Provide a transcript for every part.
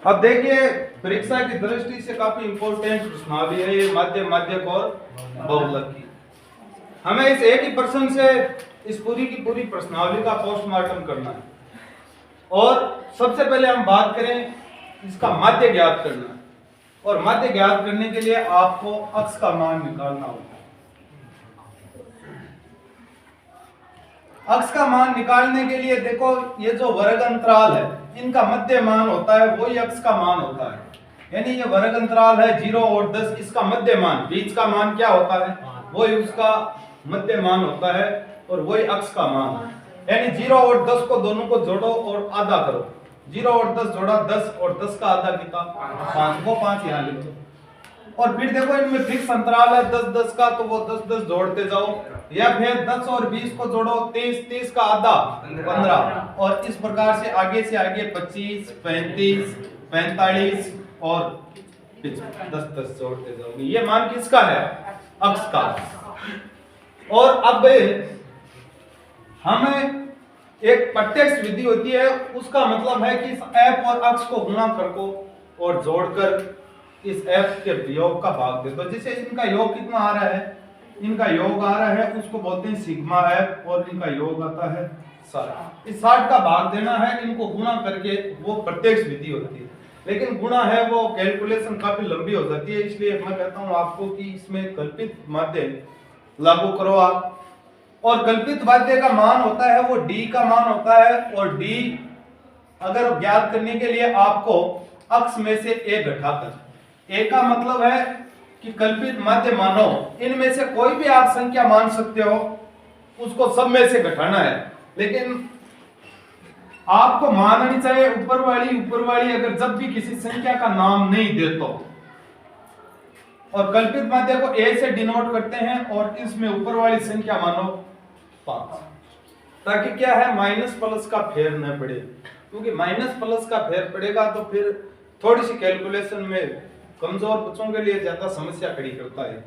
अब देखिए परीक्षा की दृष्टि से काफी इंपॉर्टेंट प्रश्नावली है ये मध्य मध्यक और बहुलक की। हमें इस एक ही प्रश्न से इस पूरी की पूरी प्रश्नावली का पोस्टमार्टम करना है और सबसे पहले हम बात करें इसका मध्य ज्ञात करना है और मध्य ज्ञात करने के लिए आपको अक्ष का मान निकालना होगा। अक्ष का मान निकालने के लिए देखो ये जो वर्ग अंतराल है इनका मध्य मान होता है वही अक्ष का मान होता है। यानी ये वर्ग अंतराल है 0 और 10, इसका मध्य मान बीच का मान क्या होता है वही उसका मध्य मान होता है और वही अक्ष का मान है। यानी 0 और 10 को दोनों को जोड़ो और आधा करो। 0 और 10 जोड़ा 10 और 10 का आधा कितना 5, वो 5 यहाँ लिख दो। और फिर देखो इनमें फिक्स अंतराल है 10 10 का, तो वो 10 10 जोड़ते जाओ या फिर 10 और 20 को जोड़ो 30 30 का आधा 15 और इस प्रकार से आगे 25 35 45 और 10 10 जोड़ते जाओगे। ये मान किसका है अक्ष का। और अब हमें एक प्रत्यक्ष विधि होती है उसका मतलब है कि इस f और अक्ष को गुणा करको और जोड़कर इस f के योग का भाग दे दो। जैसे इनका योग कितना आ रहा है, इनका योग आ रहा है उसको बोलते हैं सिग्मा f और इनका योग आता है 60। इस 60 का भाग देना है इनको गुणा करके, वो प्रत्यक्ष विधि होती है। लेकिन गुणा है वो कैलकुलेशन काफी लंबी हो जाती है, इसलिए मैं कहता हूं आपको कि इसमें कल्पित माध्य लागू करो आप। और कल्पित माध्य का मान होता है वो d का मान होता है और d अगर ज्ञात करने के लिए आपको अक्ष में से a घटाकर, a का मतलब है कि कल्पित माध्य मानो इनमें से कोई भी आप संख्या मान सकते हो, उसको सब में से घटाना है। लेकिन आपको माननी चाहिए ऊपर वाली अगर जब भी किसी संख्या का नाम नहीं दे तो। और कल्पित माध्य को a से डिनोट करते हैं और इसमें ऊपर वाली संख्या मानो 5, ताकि क्या है माइनस प्लस का फेर न पड़े, क्योंकि माइनस प्लस का फेर पड़ेगा तो फिर थोड़ी सी कैलकुलेशन में कमजोर बच्चों के लिए ज्यादा समस्या खड़ी करता है।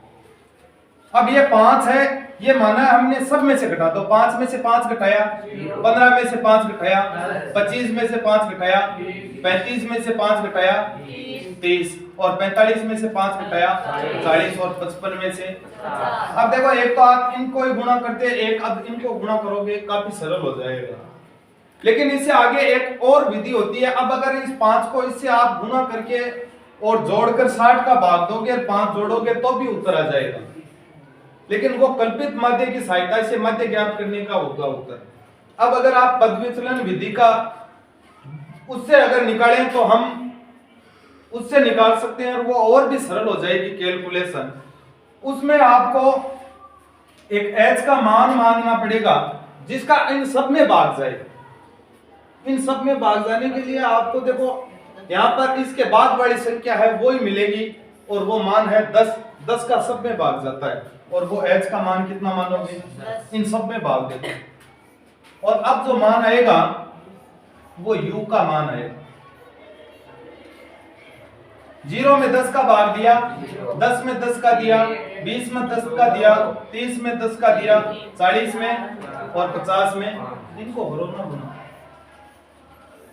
अब ये 5 है, ये माना हमने सब में से घटा दो। 5 में से 5 घटाया, 15 में से 5 घटाया, 25 में से 5 घटाया, 35 में से 5 घटाया 30 और 45 में से 5 घटाया 40 और 55 में से। अब देखो एक तो आप इनको ही गुणा करते, एक अब इनको गुणा करोगे काफी सरल हो जाएगा। लेकिन इससे आगे एक और विधि होती है। अब अगर इस 5 को इससे आप गुणा करके और जोड़कर 60 का भाग दोगे और 5 जोड़ोगे तो भी उत्तर आ जाएगा। लेकिन वो कल्पित माध्य की सहायता से माध्य ज्ञात करने का होगा उत्तर। अब अगर आप पद विचलन विधि का उससे अगर निकालें तो हम उससे निकाल सकते हैं और वो और भी सरल हो जाएगी कैलकुलेशन। उसमें आपको एक h का मान मानना पड़ेगा जिसका इन सब में भाग जाए। इन सब में भाग जाने के लिए आपको देखो यहाँ पर इसके बाद वाली संख्या है वो ही मिलेगी और वो मान है 10। 10 का सब में भाग जाता है और वो h का मान कितना मानोगे, इन सब में भाग देते। और अब जो मान आएगा वो u का मान आएगा। 0 में 10 का भाग दिया, 10 में 10 का दिया, 20 में 10 का दिया, 30 में 10 का दिया, 40 में और 50 में। इनको करो ना गुना,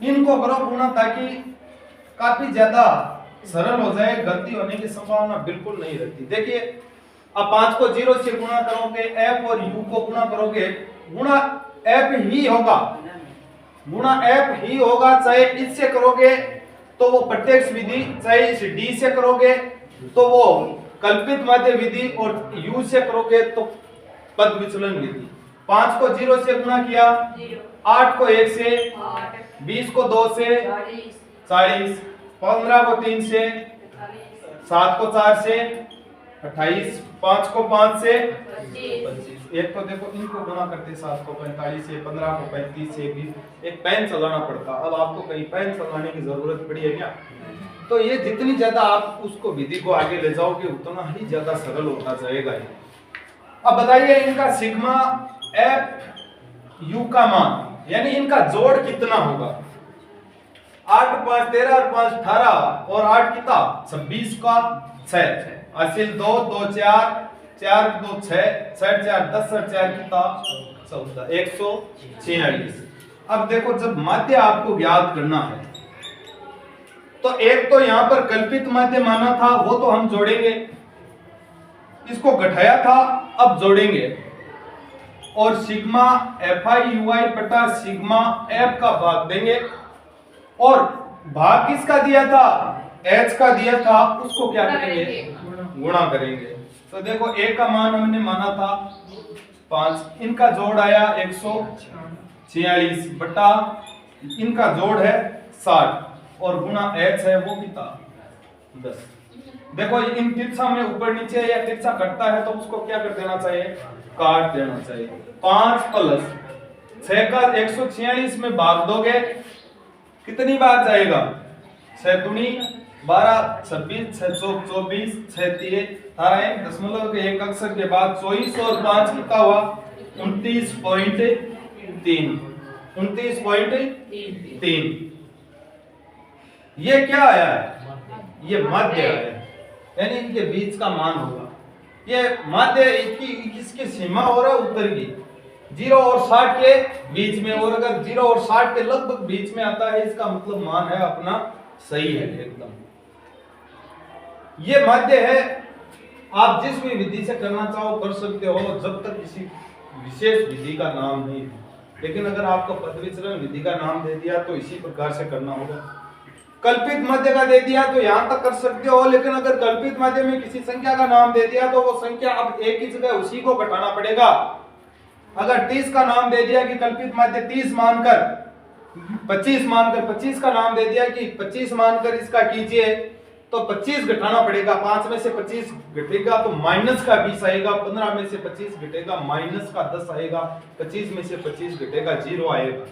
इनको करो गुना ताकि काफी ज्यादा सरल हो जाए, गलती होने की संभावना बिल्कुल नहीं रहती। देखिए अब 5 को 0 से गुणा करोगे, f और u को गुणा करोगे, गुणा f ही होगा, गुणा f ही होगा। चाहे इससे करोगे तो वो प्रत्यक्ष विधि, चाहे इस d से करोगे तो वो कल्पित माध्य विधि और u से करोगे तो पद विचलन विधि। 5 को 0 से गुणा किया, 8 को 1 से, 20 को 2 से 40, 15 को 3 से, 7 को 4 से 28, 5 को 5 से 25। एक तो देखो इनको गुणा करते 7 को 45 से, 15 को 35 से भी एक पेन चलाना पड़ता। अब आपको कहीं पेन चलाने की जरूरत पड़ी है क्या? तो ये जितनी ज्यादा आप उसको विधि को आगे ले जाओगे उतना ही ज्यादा सरल होता जाएगा। अब बताइए इनका सिग्मा f u का मान यानी इनका जोड़ कितना होगा। 8 5 13 और 5 18 और 8 कितना 26 का 6, असिल 2 2 4 4 2 6 6 4 10 और 4 कितना 14, 146। अब देखो जब माध्य आपको ज्ञात करना है तो एक तो यहाँ पर कल्पित माध्य माना था, वो तो हम जोड़ेंगे, इसको घटाया था, अब जोड़ेंगे, और सिग्मा FI/UI बटा सिग्मा F का भाग देंगे, और भाग किसका दिया था, H का दिया था, उसको क्या करेंगे, गुणा करेंगे। तो देखो A का मान हमने माना था 5, इनका जोड़ आया 146 बटा इनका जोड़ है 60, और गुणा H है वो कितना 10। देखो इन तिरछा में ऊपर नीचे या तिरछा कटता है तो उसको क्या कर देना चाहिए, काट देना चाहिए। 5 प्लस 6 का 146 में भाग दोगे कितनी बार जाएगा, 6 दूनी 12, 26, 6 चौक 24, 6 तिये 18, दशमलव के एक अक्षर के बाद 24 और 5 कितना हुआ 29.3, 29.3। ये क्या आया है, ये माध्य आया है, यानी इनके बीच का मान होगा। ये माध्य इसकी सीमा हो रहा है उत्तर की 0 और 60 के बीच में, और अगर 0 और 60 के लगभग बीच में आता है इसका मतलब मान है अपना सही है एकदम। ये माध्य है, आप जिस भी विधि से करना चाहो कर सकते हो, जब तक किसी विशेष विधि का नाम नहीं है। लेकिन अगर आपको पदविचरण विधि का नाम दे दिया तो इसी प्रकार से करना होगा। कल्पित माध्य का दे दिया तो यहां तक कर सकते हो, लेकिन अगर कल्पित माध्य में किसी संख्या का नाम दे दिया तो वो संख्या अब एक ही जगह उसी को घटाना पड़ेगा। अगर 30 का नाम दे दिया कि कल्पित माध्य 30 मानकर 25 मानकर 25 का नाम दे दिया कि 25 मानकर इसका कीजिए, तो 25 घटाना पड़ेगा। 5 में से 25 घटेगा तो माइनस का 20 आएगा, 15 में से 25 घटेगा माइनस का 10 आएगा, 25 में से 25 घटेगा 0 आएगा।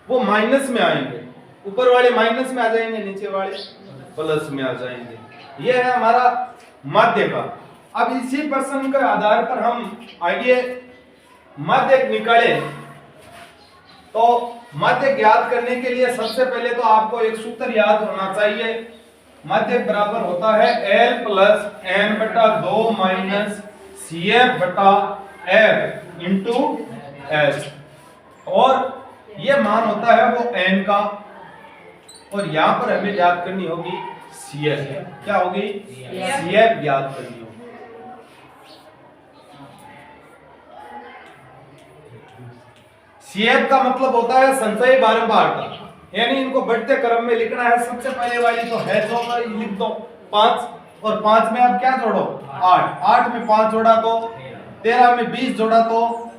वो माइनस में आएंगे, ऊपर वाले माइनस में आ जाएंगे, नीचे वाले प्लस में आ जाएंगे। ये है हमारा माध्य का। अब इसी प्रश्न के आधार पर हम आगे माध्य निकाले, तो माध्य ज्ञात करने के लिए सबसे पहले तो आपको एक सूत्र याद होना चाहिए। माध्य बराबर होता है L प्लस N बटा 2 माइनस CF बटा F इंटू S, और ये मान होता है वो N का, और यहां पर हमें याद करनी होगी CF। क्या होगी, CF याद करनी होगी। CF का मतलब होता है संचयी बारंबारता, यानी इनको बढ़ते क्रम में लिखना है। सबसे पहले वाली तो है जो लिख दो 5, और 5 में आप क्या जोड़ो 8, 8 में 5 जोड़ा तो 13, में 20 जोड़ा तो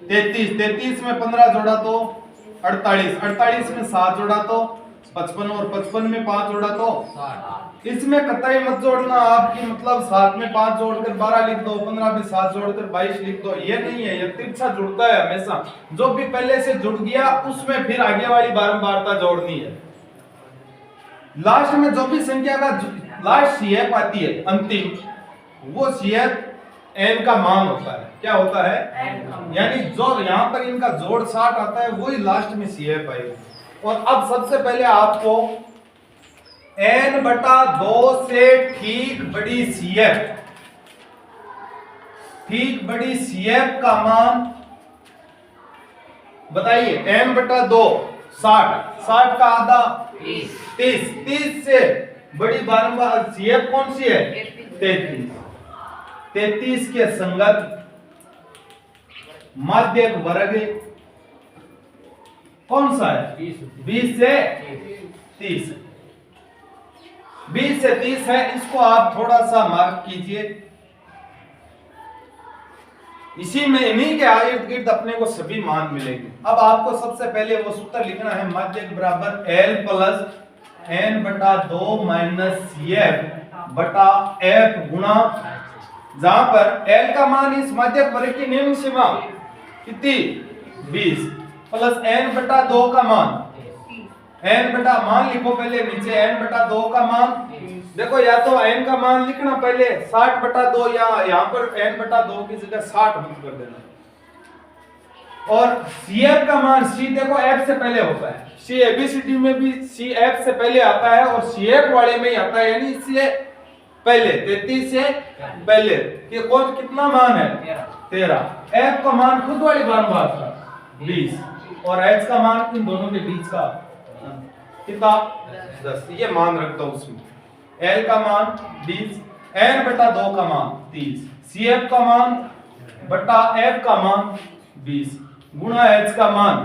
33, 33 में 15 जोड़ा तो 48, 48 में 7 जोड़ा तो 55, और 55 में 5 जोड़ा तो 60। इसमें कतई मत जोड़ना आपकी, मतलब 7 में 5 जोड़कर 12 लिख दो, 15 में 7 जोड़कर 22 लिख दो, ये नहीं है। ये तिरछा जुड़ता है हमेशा, जो भी पहले से जुड़ गया उसमें फिर आगे वाली बारंबारता जोड़नी है। लास्ट में जो भी संख्या का लास्ट CF आती है अंतिम, वो CF N का मान होता है। क्या होता है, यानी जो यहाँ पर इनका जोड़ 60 आता है वही लास्ट में CF आएगा। और अब सबसे पहले आपको N बटा 2 से ठीक बड़ी CF, ठीक बड़ी CF का मान बताइए। N बटा 2 60, 60 का आधा 30, 30 से बड़ी बारंबार CF कौन सी है 33, 33 के संगत माध्य वर्ग कौन सा है 20 से 30, 20 से 30 है। इसको आप थोड़ा सा मार्क कीजिए। इसी में इन्हीं के इर्द गिर्द अपने को सभी मान मिलेंगे। अब आपको सबसे पहले वो सूत्र लिखना है, माध्य बराबर L प्लस N बटा 2 माइनस CF बटा F गुणा, जहां पर L का मान इस माध्य वर्ग की निम्न सीमा कितनी 20 प्लस N बटा 2 का मान, N बटा मान लिखो पहले नीचे, N बटा 2 का मान। देखो या तो N का मान लिखना पहले 60 बटा 2, या यहाँ पर N बटा 2 की जगह 60 मत कर देना। और CF का मान, C देखो F से पहले होता है, C ABCD में भी C F से पहले आता है और CF वाले में ही आता है, यानी इससे पहले 33 से पहले कि कौन कितना मान है 13। F का मान खुद वाली बारंबार था 20, और H का मान इन दोनों के बीच का। कितना 10। ये मान रख दो उसमें। L का मान 20, N बटा 2 का मान 30, CF का मान बटा F का मान 20 गुणा H का मान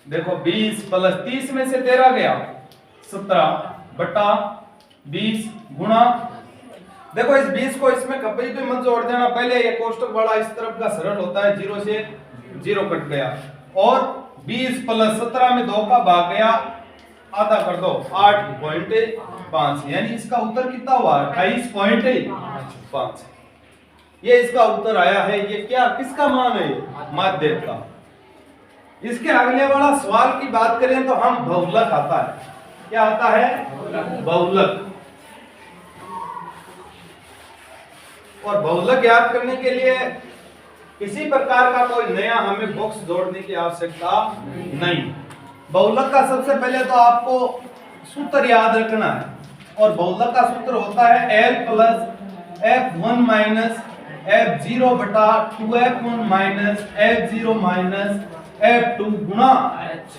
देखो 20 प्लस 30 में से 13 गया 17 बटा 20 गुणा देखो इस 20 को इसमें कभी भी मत जोड़ देना, पहले ये कोष्टक वाला इस तरफ का सरल होता है, 0 से 0 कट गया और 20 प्लस 17 में 2 का भाग गया, आधा कर दो 8.5, यानी इसका उत्तर कितना हुआ 28.5। ये इसका उत्तर आया है। ये क्या किसका मान है माध्य का। इसके अगले वाला सवाल की बात करें तो हम बहुलक आता है। क्या आता है बहुलक। और बहुलक याद करने के लिए किसी प्रकार का कोई नया हमें बॉक्स जोड़ने की आवश्यकता नहीं। बहुलक का सबसे पहले तो आपको सूत्र याद रखना है और बहुलक का सूत्र होता है L plus F1 minus F0 बटा 2F1 minus F0 minus F2 गुणा H।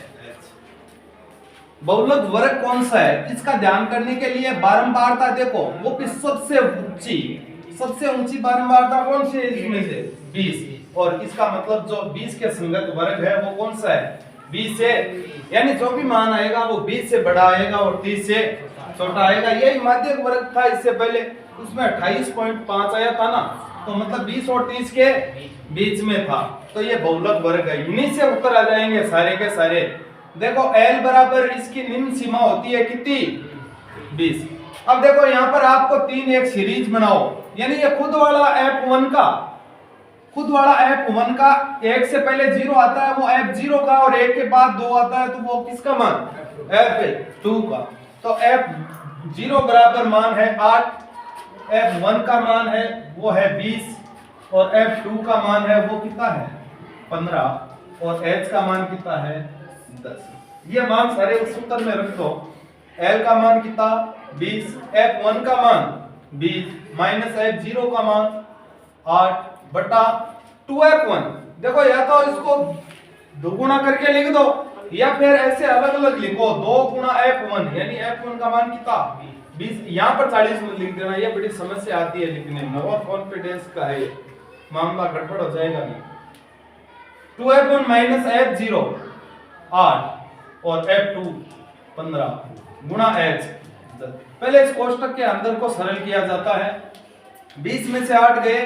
बहुलक वर्ग कौन सा है इसका ध्यान करने के लिए बारंबारता देखो, वो की सबसे ऊंची बारंबारता कौन सी है इसमें से 20, और इसका मतलब जो 20 के संगत वर्ग है वो कौन सा है 20 से, यानी जो भी मान आएगा वो 20 से बड़ा आएगा और 30 से छोटा आएगा। यही माध्यक वर्ग था इससे पहले, उसमें 28.5 आया था ना, तो मतलब 20 और 30 के बीच में था, तो ये बहुलक वर्ग है। इन्हीं से उत्तर आ जाएंगे सारे के सारे। देखो L बराबर इसकी निम्न सीमा होती है कितनी 20। अब देखो यहाँ पर आपको 3 एक सीरीज बनाओ, यानी ये खुद वाला F1 का 1 से पहले 0 आता है वो F0 का, और 1 के बाद 2 आता है तो वो किसका मान F2 का। तो F0 बराबर मान है 8, F1 का मान है वो है 20 और F2 का मान है वो कितना है 15 और H का मान कितना है 10। ये मान सारे उस सूत्र में रख दो। L का मान कितना 20, F1 का मान 20 माइनस F0 का मान 8 बटा 2F1। देखो या तो इसको दोगुना करके लिख दो या फिर ऐसे अलग अलग लिखो 2 गुणा F1, यानी F1 का मान कितना 20, यहाँ पर 40 में लिख देना। ये बड़ी समस्या आती है लिखने में, ओवर कॉन्फिडेंस का है मामला, गड़बड़ हो जाएगा नहीं। 2F1 माइनस F0 8 और F2 15 गुणा H। पहले इस कोष्टक के अंदर को सरल किया जाता है। 20 में से 8 गए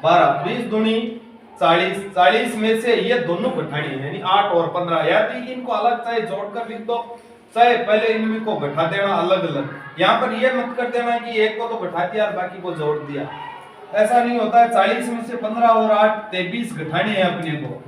12, 20 दूनी 40, 40 में से ये दोनों घटानी है यानी 8 और 15, या तो इनको अलग चाहे जोड़कर लिख दो चाहे पहले इनको घटा देना अलग अलग। यहाँ पर ये मत कर देना कि एक को तो घटा दिया और बाकी को जोड़ दिया, ऐसा नहीं होता है। 40 में से 15 और 8 23 घटानी है अपने को,